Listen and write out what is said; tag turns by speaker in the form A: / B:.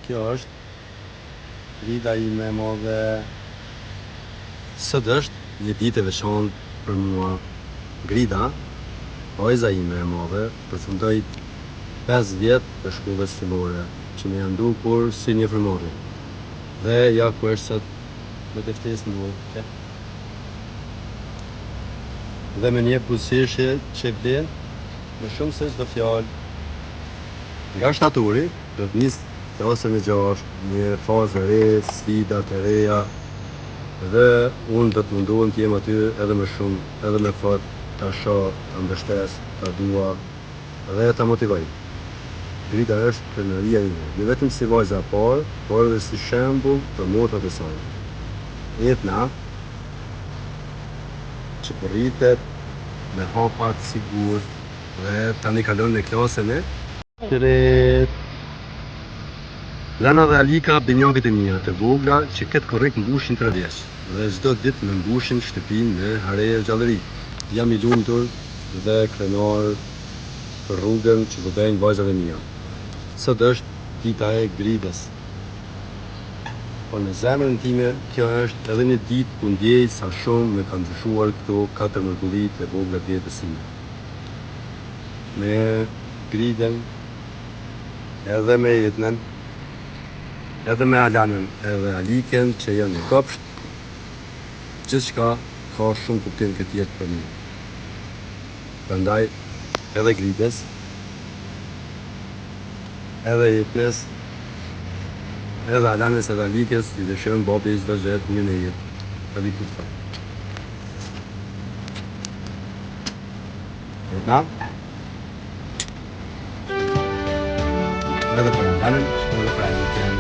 A: Kjo është grida ime e madhe. Sot është një ditë e veçantë për mua. Grida, vajza ime e madhe, përfundoi 5 vjet të shkollës fillore, që më janë dukur si një frymëri. Dhe ja ku është sot me të ftesë në duhet. Dhe me një buzëqeshje që vlen më shumë se çdo fjalë. Nga shtatori do të nis klasën e 6, një fazë e re, sfida të reja, dhe unë do të mundohem të jem aty edhe më shumë, edhe më fort, ta shoh, ta mbështes, ta dua dhe ta motivoj. Grida është krenaria ime, jo vetëm si vajza e parë, por edhe si shembull për motrat e saj. Etna, që po rritet me hapa të sigurt dhe tani kalon në klasën e tretë. Lana dhe Alika, binjakët e mia të vogla që këtë korrekt mbushin 3 vjeç dhe çdo ditë më mbushin shtëpinë me hareje gjallëri. Jam i lumtur dhe krenar për rrugën që do bëjnë vajzat e mia. Sot është dita e gridës. Po në zemrën time, kjo është edhe një ditë ku ndjej sa shumë me kanë ndryshuar këto 4 mërkullit e vogla të jetës sime. Me gridën, edhe me Etnën, edhe me Alanën, edhe Alikën që janë në kopsht, gjithçka ka shumë kuptim këtë jetë për mua. Prandaj edhe gridës, edhe Etnës, edhe Alanës edhe Alikës i dëshirojmë babi çdo gjë të mirë në jetë. Edhe këtë. Etna? Edhe për Alanën, edhe për Alikën.